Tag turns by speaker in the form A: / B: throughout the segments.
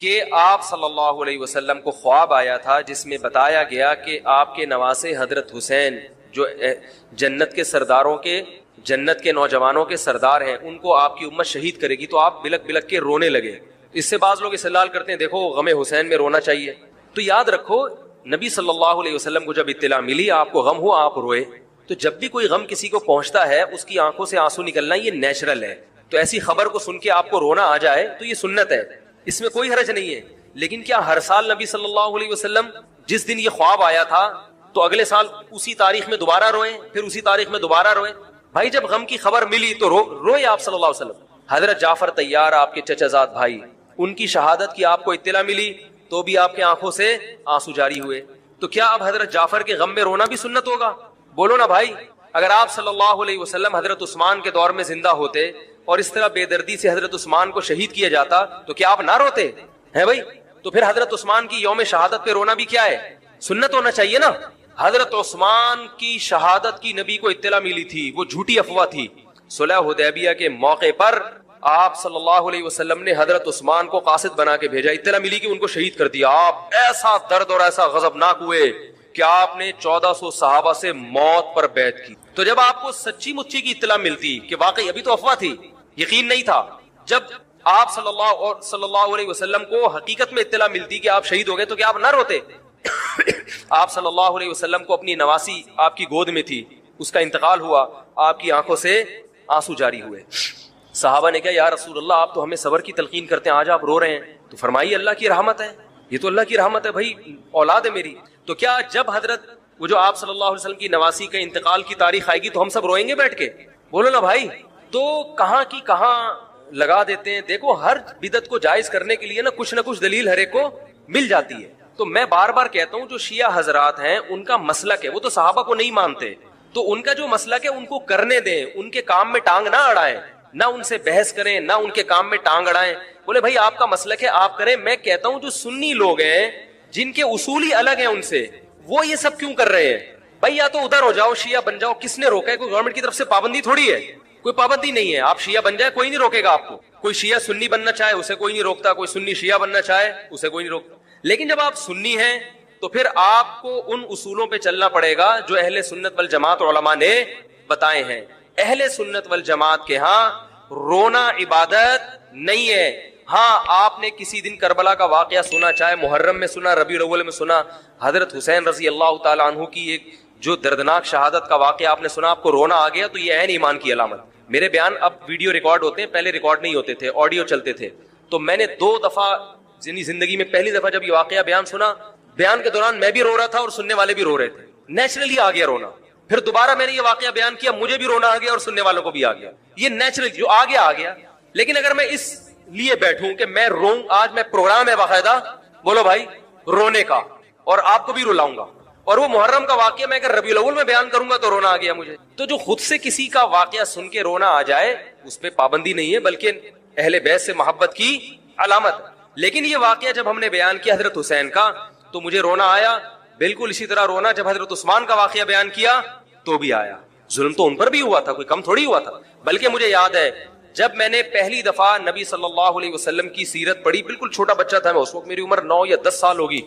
A: کہ آپ صلی اللہ علیہ وسلم کو خواب آیا تھا جس میں بتایا گیا کہ آپ کے نواسے حضرت حسین جو جنت کے سرداروں کے جنت کے نوجوانوں کے سردار ہیں ان کو آپ کی امت شہید کرے گی. تو آپ بلک بلک کے رونے لگے. اس سے بعض لوگ استدلال کرتے ہیں دیکھو غم حسین میں رونا چاہیے. تو یاد رکھو نبی صلی اللہ علیہ وسلم کو جب اطلاع ملی آپ کو غم ہوا آپ روئے. تو جب بھی کوئی غم کسی کو پہنچتا ہے اس کی آنکھوں سے آنسو نکلنا یہ نیچرل ہے. تو ایسی خبر کو سن کے آپ کو رونا آ جائے تو یہ سنت ہے, اس میں کوئی حرج نہیں ہے. لیکن کیا ہر سال نبی صلی اللہ علیہ وسلم جس دن یہ خواب آیا تھا تو اگلے سال اسی تاریخ میں دوبارہ روئیں پھر اسی تاریخ میں دوبارہ روئیں؟ بھائی جب غم کی خبر ملی تو روئے آپ صلی اللہ علیہ وسلم. حضرت جعفر طیار آپ کے چچا زاد بھائی, ان کی شہادت کی آپ کو اطلاع ملی تو بھی آپ کے آنکھوں سے آنسو جاری ہوئے. تو کیا اب حضرت جعفر کے غم میں رونا بھی سنت ہوگا؟ بولو نا بھائی. اگر آپ صلی اللہ علیہ وسلم حضرت عثمان کے دور میں زندہ ہوتے اور اس طرح بے دردی سے حضرت عثمان کو شہید کیا جاتا تو کیا آپ نہ روتے ہیں بھائی؟ تو پھر حضرت عثمان کی یوم شہادت پہ رونا بھی کیا ہے؟ سنت ہونا چاہیے نا. حضرت عثمان کی شہادت کی نبی کو اطلاع ملی تھی, وہ جھوٹی افواہ تھی. صلح حدیبیہ کے موقع پر آپ صلی اللہ علیہ وسلم نے حضرت عثمان کو قاصد بنا کے بھیجا. اطلاع ملی کہ ان کو شہید کر دیا. آپ ایسا درد اور ایسا غضبناک ہوئے کہ آپ نے 1400 صحابہ سے موت پر بیعت کی. تو جب آپ کو سچی مچی کی اطلاع ملتی کہ واقعی ابھی تو افواہ تھی, یقین نہیں تھا, جب آپ صلی اللہ علیہ وسلم کو حقیقت میں اطلاع ملتی کہ آپ شہید ہو گئے تو کیا آپ نہ روتے؟ آپ صلی اللہ علیہ وسلم کو اپنی نواسی آپ کی گود میں تھی, اس کا انتقال ہوا, آپ کی آنکھوں سے آنسو جاری ہوئے. صحابہ نے کہا یا رسول اللہ آپ تو ہمیں صبر کی تلقین کرتے ہیں, آج آپ رو رہے ہیں. تو فرمائیے اللہ کی رحمت ہے, یہ تو اللہ کی رحمت ہے بھائی, اولاد ہے میری. تو کیا جب حضرت وہ جو آپ صلی اللہ علیہ وسلم کی نواسی کا انتقال کی تاریخ آئے گی تو ہم سب روئیں گے بیٹھ کے؟ بولو نا بھائی. تو کہاں کی کہاں لگا دیتے ہیں. دیکھو ہر بدعت کو جائز کرنے کے لیے نا کچھ دلیل ہر ایک کو مل جاتی ہے. تو میں بار بار کہتا ہوں جو شیعہ حضرات ہیں ان کا مسلک ہے, وہ تو صحابہ کو نہیں مانتے, تو ان کا جو مسلک ہے ان کو کرنے دیں, ان کے کام میں ٹانگ نہ اڑائیں, نہ ان سے بحث کریں, نہ ان کے کام میں ٹانگ اڑائیں. بولے بھائی آپ کا مسلک ہے آپ کریں. میں کہتا ہوں جو سنی لوگ ہیں جن کے اصول ہی الگ ہیں ان سے, وہ یہ سب کیوں کر رہے ہیں بھائی؟ یا تو ادھر ہو جاؤ, شیعہ بن جاؤ. کس نے روکا ہے؟ کوئی گورنمنٹ کی طرف سے پابندی تھوڑی ہے, کوئی پابندی نہیں ہے. آپ شیعہ بن جائے کوئی نہیں روکے گا آپ کو. کوئی شیعہ سنی بننا چاہے اسے کوئی نہیں روکتا, کوئی سنی شیعہ بننا چاہے اسے کوئی نہیں روکتا. لیکن جب آپ سنی ہیں تو پھر آپ کو ان اصولوں پہ چلنا پڑے گا جو اہل سنت والجماعت علماء نے بتائے ہیں. اہل سنت والجماعت کے ہاں رونا عبادت نہیں ہے. ہاں آپ نے کسی دن کربلا کا واقعہ سنا, چاہے محرم میں سنا, ربیع الاول میں سنا, حضرت حسین رضی اللہ تعالی عنہ کی ایک جو دردناک شہادت کا واقعہ آپ نے سنا, آپ کو رونا آ گیا, تو یہ عین ایمان کی علامت. میرے بیان اب ویڈیو ریکارڈ ہوتے ہیں, پہلے ریکارڈ نہیں ہوتے تھے, آڈیو چلتے تھے. تو میں نے 2 دفعہ زندگی میں پہلی دفعہ جب یہ واقعہ بیان سنا, بیان کے دوران میں بھی رو رہا تھا اور سننے والے بھی رو رہے تھے. نیچرلی آ گیا رونا. پھر دوبارہ میں نے یہ واقعہ بیان کیا, مجھے بھی رونا آ گیا اور سننے والوں کو بھی آ گیا. یہ نیچرل جو آ گیا. لیکن اگر میں اس لیے بیٹھوں کہ میں روؤں, آج میں پروگرام ہے باقاعدہ, بولو بھائی, رونے کا, اور آپ کو بھی رلاؤں گا, اور وہ محرم کا واقعہ میں اگر ربیع الاول میں بیان کروں گا تو رونا آ گیا مجھے. تو جو خود سے کسی کا واقعہ سن کے رونا آ جائے اس پہ پابندی نہیں ہے, بلکہ اہل بیت سے محبت کی علامت. لیکن یہ واقعہ جب ہم نے بیان کیا حضرت حسین کا تو مجھے رونا آیا. بالکل اسی طرح رونا جب حضرت عثمان کا واقعہ بیان کیا تو بھی آیا. ظلم تو ان پر بھی ہوا تھا, کوئی کم تھوڑی ہوا تھا. بلکہ مجھے یاد ہے جب میں نے پہلی دفعہ نبی صلی اللہ علیہ وسلم کی سیرت پڑھی, بالکل چھوٹا بچہ تھا میں اس وقت, میری عمر 9 یا 10 سال ہوگی,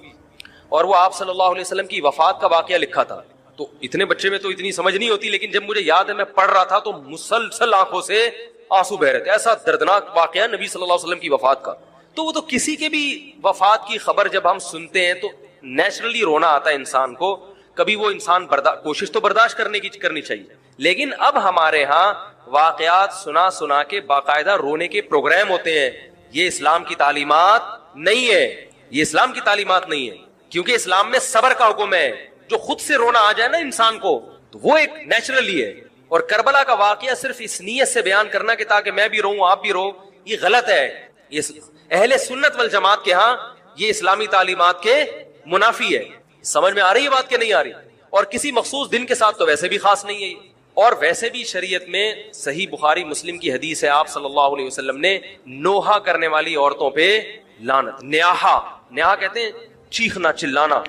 A: اور وہ آپ صلی اللہ علیہ وسلم کی وفات کا واقعہ لکھا تھا. تو اتنے بچے میں تو اتنی سمجھ نہیں ہوتی, لیکن جب مجھے یاد ہے میں پڑھ رہا تھا تو مسلسل آنکھوں سے آنسو بہ رہے تھے. ایسا دردناک واقعہ نبی صلی اللہ علیہ وسلم کی وفات کا. تو وہ تو کسی کے بھی وفات کی خبر جب ہم سنتے ہیں تو نیچرلی رونا آتا ہے انسان کو. کبھی وہ انسان کوشش تو برداشت کرنی چاہیے. لیکن اب ہمارے ہاں واقعات سنا کے باقاعدہ رونے کے پروگرام ہوتے ہیں. یہ اسلام کی تعلیمات نہیں ہے, یہ اسلام کی تعلیمات نہیں ہے, کیونکہ اسلام میں صبر کا حکم ہے. جو خود سے رونا آ جائے نا انسان کو تو وہ ایک نیچرلی ہے. اور کربلا کا واقعہ صرف اس نیت سے بیان کرنا کہ تاکہ میں بھی رہوں آپ بھی رہو, یہ غلط ہے. یہ اہل سنت والجماعت کے ہاں یہ اسلامی تعلیمات کے منافی ہے. سمجھ میں آ رہی ہے بات کہ نہیں آ رہی؟ اور کسی مخصوص دن کے ساتھ تو ویسے بھی خاص نہیں ہے. اور ویسے بھی شریعت میں صحیح بخاری مسلم کی حدیث ہے, آپ صلی اللہ علیہ وسلم نے نوحہ کرنے والی عورتوں پہ لعنت. نیاحہ کہتے ہیں چیخنا چلانا.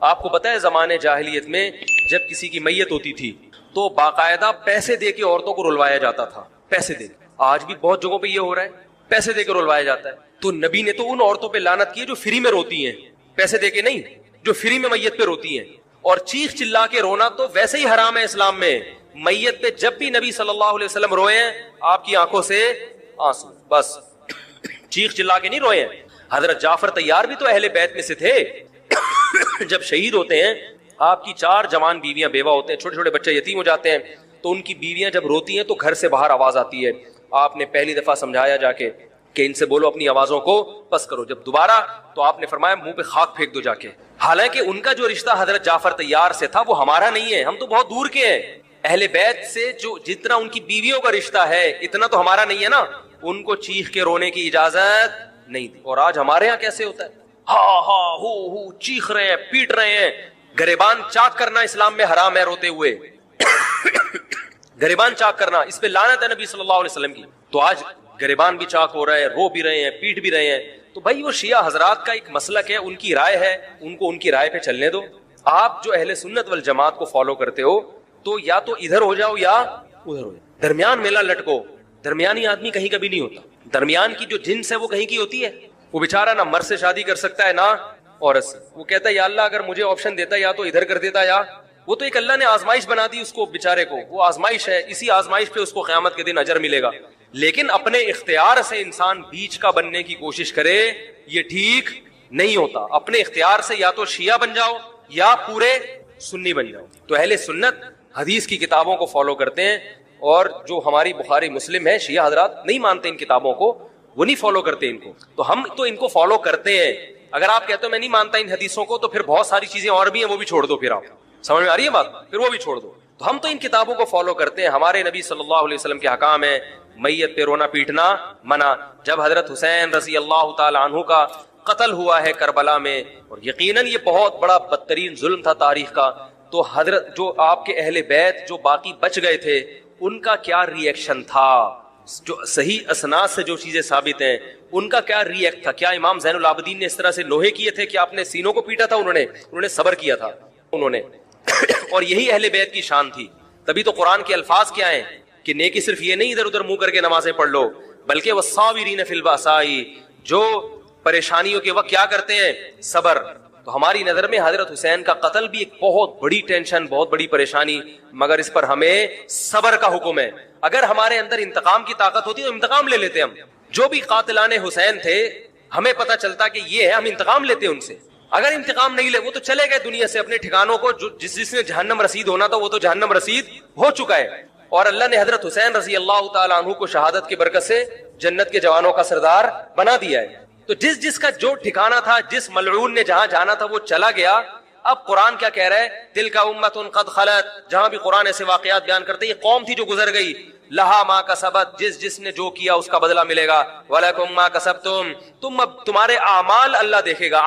A: آپ کو پتا ہے زمانے جاہلیت میں جب کسی کی میت ہوتی تھی تو باقاعدہ پیسے دے کے عورتوں کو رلوایا جاتا تھا, پیسے دے. آج بھی بہت جگہوں پہ یہ ہو رہا ہے. پیسے دے کے رلوایا جاتا ہے. تو نبی نے تو ان عورتوں پہ لعنت کی ہے جو فری میں روتی ہیں, پیسے دے کے نہیں, جو فری میں میت پہ روتی ہیں. اور چیخ چلا کے رونا تو ویسے ہی حرام ہے اسلام میں. میت پہ جب بھی نبی صلی اللہ علیہ وسلم روئے ہیں آپ کی آنکھوں سے آنسو, بس چیخ چلا کے نہیں روئے ہیں. حضرت جعفر طیار بھی تو اہل بیت میں سے تھے. جب شہید ہوتے ہیں آپ کی 4 جوان بیویاں بیوہ ہوتے ہیں, چھوٹے چھوٹے بچے یتیم ہو جاتے ہیں, تو ان کی بیویاں جب روتی ہیں تو گھر سے باہر آواز آتی ہے. آپ نے پہلی دفعہ سمجھایا جا کے کہ ان سے بولو اپنی آوازوں کو پس کرو. جب دوبارہ تو آپ نے فرمایا منہ پہ خاک پھینک دو جا کے. حالانکہ ان کا جو رشتہ حضرت جعفر طیار سے تھا وہ ہمارا نہیں ہے, ہم تو بہت دور کے ہیں. اہل بیت سے جو جتنا ان کی بیویوں کا رشتہ ہے اتنا تو ہمارا نہیں ہے نا. ان کو چیخ کے رونے کی اجازت نہیں دی. اور آج ہمارے ہاں کیسے ہوتا ہے, ہا ہا ہو چیخ رہے ہیں, پیٹ رہے ہیں. گریبان چاک کرنا اسلام میں حرام ہے روتے ہوئے. گریبان چاک کرنا, اس پہ لعنت ہے نبی صلی اللہ علیہ وسلم کی. تو آج گریبان بھی چاک ہو رہا ہے, رو بھی رہے ہیں, پیٹ بھی رہے ہیں. تو بھائی وہ شیعہ حضرات کا ایک مسلک ہے, ان کی رائے ہے, ان کو ان کی رائے پہ چلنے دو. آپ جو اہل سنت والجماعت کو فالو کرتے ہو تو یا تو ادھر ہو جاؤ یا ادھر ہو جاؤ, درمیان میلہ لٹکو. درمیانی آدمی کہیں کبھی نہیں ہوتا. درمیان کی جو جنس ہے وہ کہیں کی ہوتی ہے. وہ بیچارہ نہ مرد سے شادی کر سکتا ہے نہ عورت سے. وہ کہتا ہے یا اللہ اگر مجھے آپشن دیتا یا تو ادھر کر دیتا, یا وہ تو ایک اللہ نے آزمائش بنا دی اس کو بیچارے کو, وہ آزمائش ہے, اسی آزمائش پہ اس کو قیامت کے دن اجر ملے گا. لیکن اپنے اختیار سے انسان بیچ کا بننے کی کوشش کرے یہ ٹھیک نہیں ہوتا. اپنے اختیار سے یا تو شیعہ بن جاؤ یا پورے سنی بن جاؤ. تو اہل سنت حدیث کی کتابوں کو فالو کرتے ہیں, اور جو ہماری بخاری مسلم ہے شیعہ حضرات نہیں مانتے ان کتابوں کو, وہ نہیں فالو کرتے ان کو. تو ہم تو ان کو فالو کرتے ہیں. اگر آپ کہتے ہو میں نہیں مانتا ان حدیثوں کو, تو پھر بہت ساری چیزیں اور بھی ہیں وہ بھی چھوڑ دو. پھر آپ سمجھ میں آ رہی ہے بات, پھر وہ بھی چھوڑ دو. تو ہم تو ان کتابوں کو فالو کرتے ہیں. ہمارے نبی صلی اللہ علیہ وسلم کے حکام ہیں میت پہ رونا پیٹنا منع. جب حضرت حسین رضی اللہ تعالی عنہ کا قتل ہوا ہے کربلا میں, اور یقیناً یہ بہت بڑا بدترین ظلم تھا تاریخ کا, تو حضرت جو آپ کے اہل بیت جو باقی بچ گئے تھے ان کا کیا ری ایکشن تھا, جو صحیح اسناد سے جو چیزیں ثابت ہیں ان کا کیا ری ایکٹ تھا. کیا امام زین العابدین نے اس طرح سے لوہے کیے تھے کہ آپ نے سینوں کو پیٹا تھا؟ انہوں نے صبر کیا تھا انہوں نے. اور یہی اہل بیت کی شان تھی. تبھی تو قرآن کے الفاظ کیا ہیں کہ نیکی صرف یہ نہیں ادھر ادھر منہ کر کے نمازیں پڑھ لو, بلکہ والصابرین فی البأساء, جو پریشانیوں کے وقت کیا کرتے ہیں, صبر. تو ہماری نظر میں حضرت حسین کا قتل بھی ایک بہت بڑی ٹینشن, بہت بڑی پریشانی, مگر اس پر ہمیں صبر کا حکم ہے. اگر ہمارے اندر انتقام کی طاقت ہوتی تو انتقام لے لیتے ہم. جو بھی قاتلان حسین تھے ہمیں پتہ چلتا کہ یہ ہے, ہم انتقام لیتے ان سے. اگر انتقام نہیں لے, وہ تو چلے گئے دنیا سے اپنے ٹھکانوں کو, جس نے جہنم رسید ہونا تھا وہ تو جہنم رسید ہو چکا ہے. اور اللہ نے حضرت حسین رضی اللہ تعالی عنہ کو شہادت کی برکت سے جنت کے جوانوں کا سردار بنا دیا ہے. تو جس کا جو ٹھکانہ تھا, جس ملعون نے جہاں جانا تھا وہ چلا گیا. اب قرآن کیا کہہ رہا ہے, تلک امۃ قد خلت. جہاں بھی قرآن ایسے واقعات بیان کرتے یہ قوم تھی جو گزر گئی, لہا ما کسبت, جس نے جو کیا اس کا بدلہ ملے گا, ولکم ما کسبتم, اب تمہارے اعمال اللہ دیکھے گا.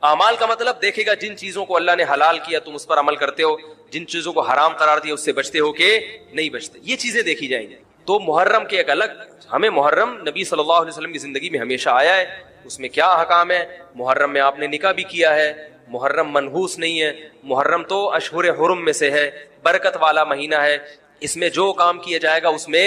A: اعمال کا مطلب دیکھے گا جن چیزوں کو اللہ نے حلال کیا تم اس پر عمل کرتے ہو, جن چیزوں کو حرام قرار دیا اس سے بچتے ہو کہ نہیں بچتے, یہ چیزیں دیکھی جائیں گی. تو محرم کے ایک الگ, ہمیں محرم نبی صلی اللہ علیہ وسلم کی زندگی میں ہمیشہ آیا ہے, اس میں کیا احکام ہے. محرم میں آپ نے نکاح بھی کیا ہے, محرم منحوس نہیں ہے. محرم تو اشہر حرم میں سے ہے, برکت والا مہینہ ہے. اس میں جو کام کیا جائے گا اس میں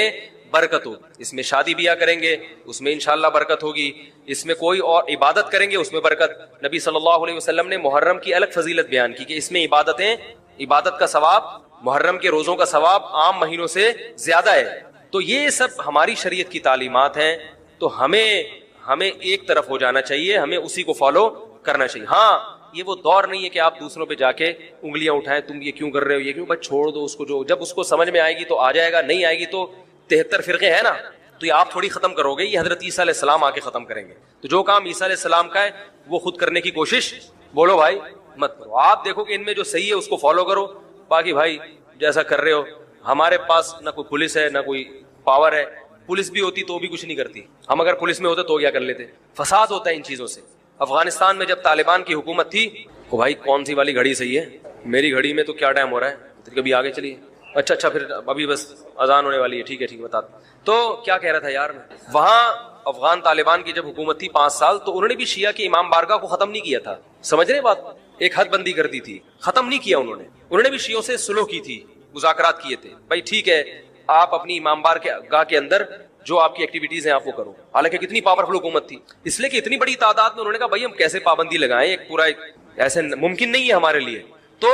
A: برکت ہوگی. اس میں شادی بیاہ کریں گے اس میں انشاءاللہ برکت ہوگی. اس میں کوئی اور عبادت کریں گے اس میں برکت. نبی صلی اللہ علیہ وسلم نے محرم کی الگ فضیلت بیان کی کہ اس میں عبادت کا ثواب, محرم کے روزوں کا ثواب عام مہینوں سے زیادہ ہے. تو یہ سب ہماری شریعت کی تعلیمات ہیں. تو ہمیں ایک طرف ہو جانا چاہیے, ہمیں اسی کو فالو کرنا چاہیے. ہاں یہ وہ دور نہیں ہے کہ آپ دوسروں پہ جا کے انگلیاں اٹھائیں, تم یہ کیوں کر رہے ہو, یہ کیوں, بس چھوڑ دو اس کو, جو جب اس کو سمجھ میں آئے گی تو آ جائے گا, نہیں آئے گی تو 73 فرقے ہیں نا, تو یہ آپ تھوڑی ختم کرو گے, یہ حضرت عیسیٰ علیہ السلام آ کے ختم کریں گے. تو جو کام عیسیٰ علیہ السلام کا ہے وہ خود کرنے کی کوشش بولو بھائی مت کرو. آپ دیکھو کہ ان میں جو صحیح ہے اس کو فالو کرو, باقی بھائی جیسا کر رہے ہو. ہمارے پاس نہ کوئی پولیس ہے نہ کوئی پاور ہے, پولیس بھی ہوتی تو بھی کچھ نہیں کرتی. ہم اگر پولیس میں ہوتے تو کیا کر لیتے. فساد ہوتا ہے ان چیزوں سے. افغانستان میں جب طالبان کی حکومت تھی تو بھائی کون سی والی گھڑی صحیح ہے, میری گھڑی میں تو کیا ٹائم ہو رہا ہے, کبھی آگے چلیے, اچھا پھر ابھی بس اذان ہونے والی ہے, ٹھیک ہے بتا. تو کیا کہہ رہا تھا یار, وہاں افغان طالبان کی جب حکومت تھی 5 سال, تو انہوں نے بھی شیعہ کی امام بارگاہ کو ختم نہیں کیا تھا. سمجھ رہے بات, ایک حد بندی کر دی تھی, ختم نہیں کیا انہوں نے بھی شیعوں سے سلوح کی تھی, مذاکرات کیے تھے. بھائی ٹھیک ہے, آپ اپنی امام بارگاہ کے اندر جو آپ کی ایکٹیویٹیز ہیں آپ وہ کرو. حالانکہ کتنی پاورفل حکومت تھی, اس لیے کہ اتنی بڑی تعداد میں انہوں نے کہا بھائی ہم کیسے پابندی لگائیں, ایک پورا ایسے ممکن نہیں ہے ہمارے لیے. تو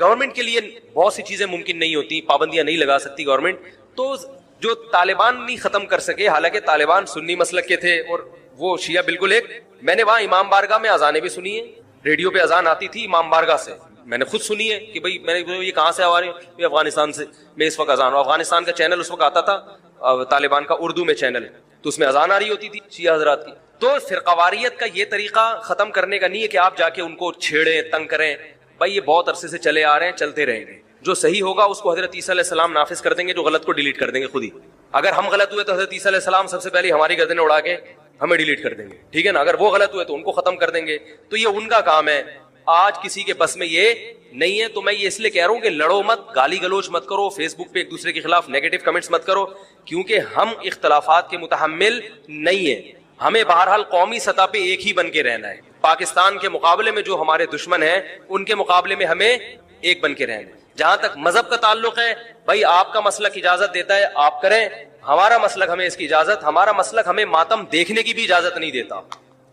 A: گورنمنٹ کے لیے بہت سی چیزیں ممکن نہیں ہوتی, پابندیاں نہیں لگا سکتی گورنمنٹ. تو جو طالبان نہیں ختم کر سکے, حالانکہ طالبان سنی مسلک کے تھے اور وہ شیعہ بالکل ایک. میں نے وہاں امام بارگاہ میں اذانیں بھی سنی ہیں, ریڈیو پہ اذان آتی تھی امام بارگاہ سے, میں نے خود سنی ہے کہ بھائی میں نے یہ کہاں سے آ رہی ہوں, افغانستان سے. میں اس وقت اذان ہوں, افغانستان کا چینل اس وقت آتا تھا طالبان کا اردو میں چینل, تو اس میں اذان آ رہی ہوتی تھی شیعہ حضرات کی. تو فرقواریت کا یہ طریقہ ختم کرنے کا نہیں ہے کہ آپ جا کے ان کو چھیڑیں, تنگ کریں. بھائی یہ بہت عرصے سے چلے آ رہے ہیں, چلتے رہیں گے. جو صحیح ہوگا اس کو حضرت عیسیٰ علیہ السلام نافذ کر دیں گے, جو غلط کو ڈیلیٹ کر دیں گے خود ہی. اگر ہم غلط ہوئے تو حضرت عیسیٰ علیہ السلام سب سے پہلے ہماری گردنیں اڑا کے ہمیں ڈیلیٹ کر دیں گے, ٹھیک ہے نا. اگر وہ غلط ہوئے تو ان کو ختم کر دیں گے. تو یہ ان کا کام ہے, آج کسی کے بس میں یہ نہیں ہے. تو میں یہ اس لیے کہہ رہا ہوں کہ لڑو مت, گالی گلوچ مت کرو, فیس بک پہ ایک دوسرے کے خلاف نیگیٹو کمنٹس مت کرو, کیونکہ ہم اختلافات کے متحمل نہیں ہیں. ہمیں بہرحال قومی سطح پہ ایک ہی بن کے رہنا ہے. پاکستان کے مقابلے میں جو ہمارے دشمن ہیں ان کے مقابلے میں ہمیں ایک بن کے رہنا ہے. جہاں تک مذہب کا تعلق ہے, بھائی آپ کا مسلک اجازت دیتا ہے آپ کریں, ہمارا مسلک ہمیں اس کی اجازت, ہمارا مسلک ہمیں ماتم دیکھنے کی بھی اجازت نہیں دیتا.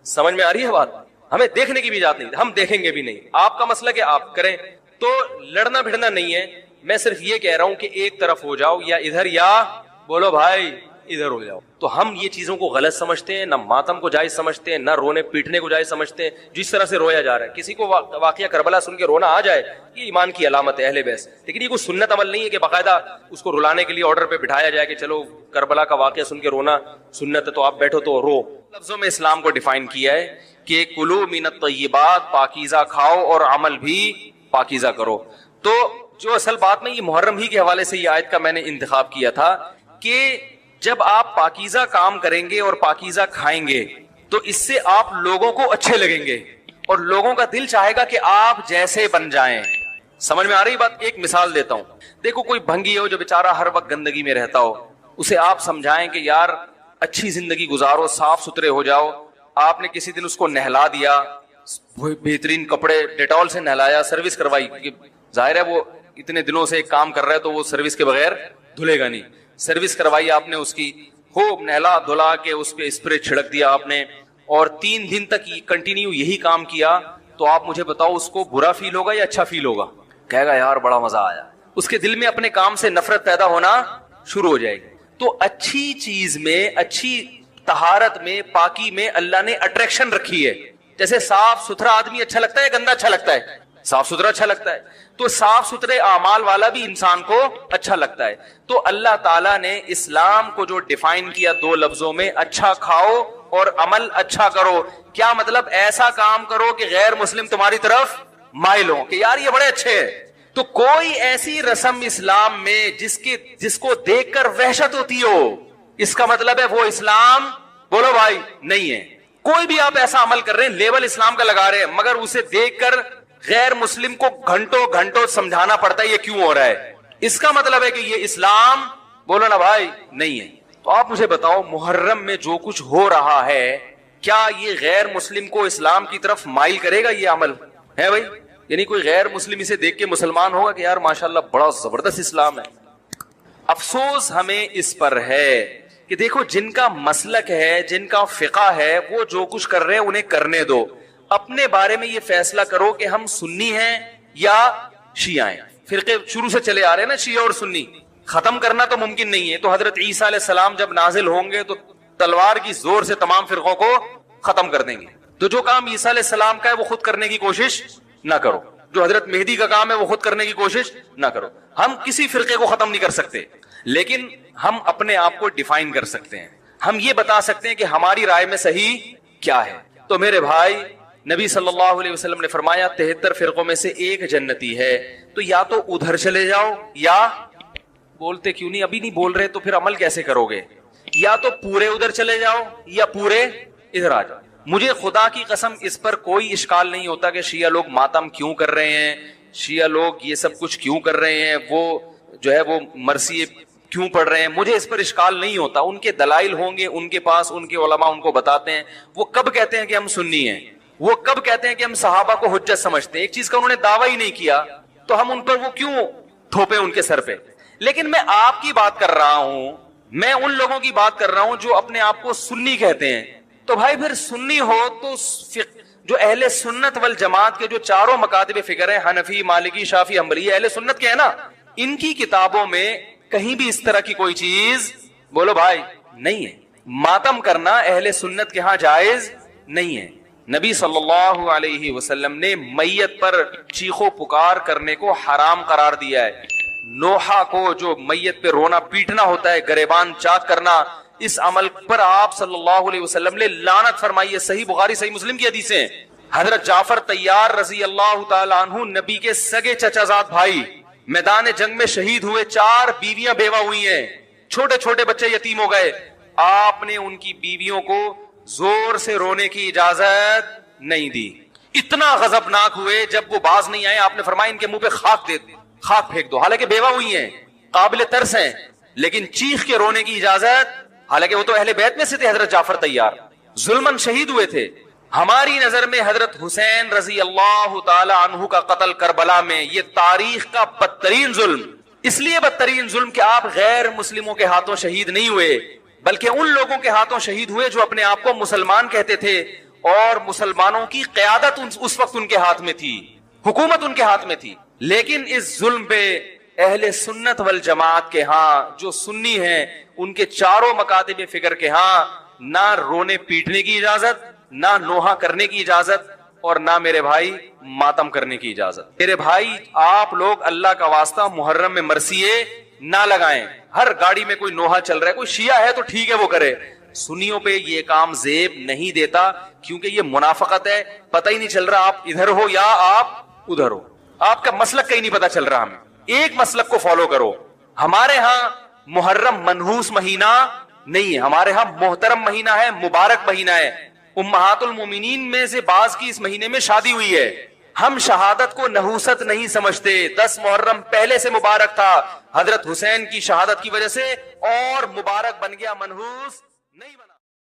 A: سمجھ میں آ رہی ہے بات؟ ہمیں دیکھنے کی بھی اجازت نہیں, ہم دیکھیں گے بھی نہیں. آپ کا مسلک ہے آپ کریں. تو لڑنا بھڑنا نہیں ہے. میں صرف یہ کہہ رہا ہوں کہ ایک طرف ہو جاؤ, یا ادھر یا بولو بھائی ادھر ہو جاؤ. تو ہم یہ چیزوں کو غلط سمجھتے ہیں, نہ ماتم کو جائز سمجھتے ہیں, نہ رونے پیٹنے کو جائز سمجھتے ہیں. جس طرح سے رویا جا رہا ہے, کسی کو واقعہ کربلا سن کے رونا آ جائے, یہ ایمان کی علامت ہے اہل بیت. لیکن یہ کوئی سنت عمل نہیں ہے کہ باقاعدہ اس کو رلانے کے لیے آرڈر پہ بٹھایا جائے کہ چلو کربلا کا واقعہ سن کے رونا سنت ہے تو آپ بیٹھو تو رو. لفظوں میں اسلام کو ڈیفائن کیا ہے کہ کلو من الطیبات, پاکیزہ کھاؤ اور عمل بھی پاکیزہ کرو. تو جو اصل بات میں یہ محرم ہی کے حوالے سے یہ آیت کا میں نے انتخاب کیا تھا کہ جب آپ پاکیزہ کام کریں گے اور پاکیزہ کھائیں گے تو اس سے آپ لوگوں کو اچھے لگیں گے اور لوگوں کا دل چاہے گا کہ آپ جیسے بن جائیں. سمجھ میں آ رہی بات؟ ایک مثال دیتا ہوں. دیکھو کوئی بھنگی ہو جو بیچارہ ہر وقت گندگی میں رہتا ہو, اسے آپ سمجھائیں کہ یار اچھی زندگی گزارو, صاف ستھرے ہو جاؤ. آپ نے کسی دن اس کو نہلا دیا, بہترین کپڑے ڈیٹول سے نہلایا, سروس کروائی, ظاہر ہے وہ اتنے دنوں سے ایک کام کر رہا ہے تو وہ سروس کے بغیر دھلے گا نہیں. سروس کروائی آپ نے اس کی, خوب نہلا دھلا کے اس پہ اسپرے چھڑک دیا آپ نے, اور 3 دن تک کنٹینیو یہی کام کیا, تو آپ مجھے بتاؤ اس کو برا فیل ہوگا یا اچھا فیل ہوگا؟ کہے گا یار بڑا مزہ آیا. اس کے دل میں اپنے کام سے نفرت پیدا ہونا شروع ہو جائے گی. تو اچھی چیز میں, اچھی طہارت میں, پاکی میں اللہ نے اٹریکشن رکھی ہے. جیسے صاف ستھرا آدمی اچھا لگتا ہے یا گندا اچھا لگتا ہے؟ صاف ستھرا اچھا لگتا ہے. تو صاف ستھرے اعمال والا بھی انسان کو اچھا لگتا ہے. تو اللہ تعالیٰ نے اسلام کو جو ڈیفائن کیا 2 لفظوں میں, اچھا کھاؤ اور عمل اچھا کرو. کیا مطلب؟ ایسا کام کرو کہ غیر مسلم تمہاری طرف مائل ہو کہ یار یہ بڑے اچھے ہیں. تو کوئی ایسی رسم اسلام میں جس کو دیکھ کر وحشت ہوتی ہو, اس کا مطلب ہے وہ اسلام بولو بھائی نہیں ہے. کوئی بھی آپ ایسا عمل کر رہے ہیں, لیبل اسلام کا لگا رہے ہیں, مگر اسے دیکھ کر غیر مسلم کو گھنٹوں گھنٹوں سمجھانا پڑتا ہے یہ کیوں ہو رہا ہے, اس کا مطلب ہے کہ یہ اسلام بولو نا بھائی نہیں ہے. تو آپ مجھے بتاؤ محرم میں جو کچھ ہو رہا ہے, کیا یہ غیر مسلم کو اسلام کی طرف مائل کرے گا؟ یہ عمل ہے بھائی. یعنی کوئی غیر مسلم اسے دیکھ کے مسلمان ہوگا کہ یار ماشاءاللہ بڑا زبردست اسلام ہے. افسوس ہمیں اس پر ہے کہ دیکھو جن کا مسلک ہے, جن کا فقہ ہے, وہ جو کچھ کر رہے ہیں انہیں کرنے دو. اپنے بارے میں یہ فیصلہ کرو کہ ہم سنی ہیں یا شیعہ ہیں. فرقے شروع سے چلے آ رہے ہیں نا, شیعہ اور سنی, ختم کرنا تو ممکن نہیں ہے. تو حضرت عیسیٰ علیہ السلام جب نازل ہوں گے تو تلوار کی زور سے تمام فرقوں کو ختم کر دیں گے. تو جو کام عیسیٰ علیہ السلام کا ہے وہ خود کرنے کی کوشش نہ کرو, جو حضرت مہدی کا کام ہے وہ خود کرنے کی کوشش نہ کرو. ہم کسی فرقے کو ختم نہیں کر سکتے, لیکن ہم اپنے آپ کو ڈیفائن کر سکتے ہیں. ہم یہ بتا سکتے ہیں کہ ہماری رائے میں صحیح کیا ہے. تو میرے بھائی, نبی صلی اللہ علیہ وسلم نے فرمایا 73 فرقوں میں سے ایک جنتی ہے. تو یا تو ادھر چلے جاؤ, یا بولتے کیوں نہیں, ابھی نہیں بول رہے تو پھر عمل کیسے کرو گے, یا تو پورے ادھر چلے جاؤ یا پورے ادھر آ جاؤ. مجھے خدا کی قسم اس پر کوئی اشکال نہیں ہوتا کہ شیعہ لوگ ماتم کیوں کر رہے ہیں, شیعہ لوگ یہ سب کچھ کیوں کر رہے ہیں, وہ جو ہے وہ مرثیے کیوں پڑھ رہے ہیں. مجھے اس پر اشکال نہیں ہوتا. ان کے دلائل ہوں گے ان کے پاس, ان کے علماء ان کو بتاتے ہیں. وہ کب کہتے ہیں کہ ہم سنی ہیں, وہ کب کہتے ہیں کہ ہم صحابہ کو حجت سمجھتے ہیں. ایک چیز کا انہوں نے دعویٰ ہی نہیں کیا تو ہم ان پر وہ کیوں تھوپے ان کے سر پہ. لیکن میں آپ کی بات کر رہا ہوں, میں ان لوگوں کی بات کر رہا ہوں جو اپنے آپ کو سنی کہتے ہیں. تو بھائی پھر سنی ہو تو جو اہل سنت والجماعت کے جو چاروں مکاتب فکر ہیں، حنفی، مالکی، شافعی، حنبلی، اہل سنت کے ہیں نا، ان کی کتابوں میں کہیں بھی اس طرح کی کوئی چیز بولو بھائی نہیں ہے. ماتم کرنا اہل سنت کے ہاں جائز نہیں ہے. نبی صلی اللہ علیہ وسلم نے میت پر چیخو پکار کرنے کو حرام قرار دیا ہے. نوحہ کو جو میت پہ رونا پیٹنا ہوتا ہے، گریبان چاک کرنا، اس عمل پر آپ صلی اللہ علیہ وسلم نے لعنت فرمائی ہے. صحیح بخاری صحیح مسلم کی حدیث ہیں. حضرت جعفر طیار رضی اللہ تعالی عنہ نبی کے سگے چچا زاد بھائی میدان جنگ میں شہید ہوئے، 4 بیویاں بیوہ ہوئی ہیں، چھوٹے چھوٹے بچے یتیم ہو گئے. آپ نے ان کی بیویوں کو زور سے رونے کی اجازت نہیں دی. اتنا غضبناک ہوئے جب وہ باز نہیں آئے، آپ نے فرمایا ان کے منہ پہ خاک پھینک دو. حالانکہ بیوہ ہوئی ہیں، قابل ترس ہیں، لیکن چیخ کے رونے کی اجازت، حالانکہ وہ تو اہل بیت میں سے تھے. حضرت جعفر طیار ظلمن شہید ہوئے تھے. ہماری نظر میں حضرت حسین رضی اللہ تعالی عنہ کا قتل کربلا میں یہ تاریخ کا بدترین ظلم، اس لیے بدترین ظلم کہ آپ غیر مسلموں کے ہاتھوں شہید نہیں ہوئے، بلکہ ان لوگوں کے ہاتھوں شہید ہوئے جو اپنے آپ کو مسلمان کہتے تھے، اور مسلمانوں کی قیادت اس وقت ان کے ہاتھ میں تھی، حکومت ان کے ہاتھ میں تھی. لیکن اس ظلم پہ اہل سنت والجماعت کے ہاں جو سنی ہیں، ان کے چاروں مکاتب فکر کے ہاں نہ رونے پیٹنے کی اجازت، نہ نوحہ کرنے کی اجازت، اور نہ میرے بھائی ماتم کرنے کی اجازت. میرے بھائی آپ لوگ اللہ کا واسطہ محرم میں مرثیے نہ لگائیں. ہر گاڑی میں کوئی نوحہ چل رہا ہے، کوئی شیعہ ہے تو ٹھیک ہے وہ کرے. سنیوں پہ یہ کام زیب نہیں دیتا، کیونکہ یہ منافقت ہے. پتہ ہی نہیں چل رہا آپ ادھر ہو یا آپ ادھر ہو، آپ کا مسلک کہیں نہیں پتا چل رہا. ہمیں ایک مسلک کو فالو کرو. ہمارے ہاں محرم منحوس مہینہ نہیں ہے، ہمارے ہاں محترم مہینہ ہے، مبارک مہینہ ہے. امہات المومنین میں سے بعض کی اس مہینے میں شادی ہوئی ہے. ہم شہادت کو نحوست نہیں سمجھتے. 10 محرم پہلے سے مبارک تھا، حضرت حسین کی شہادت کی وجہ سے اور مبارک بن گیا، منحوس نہیں بنا.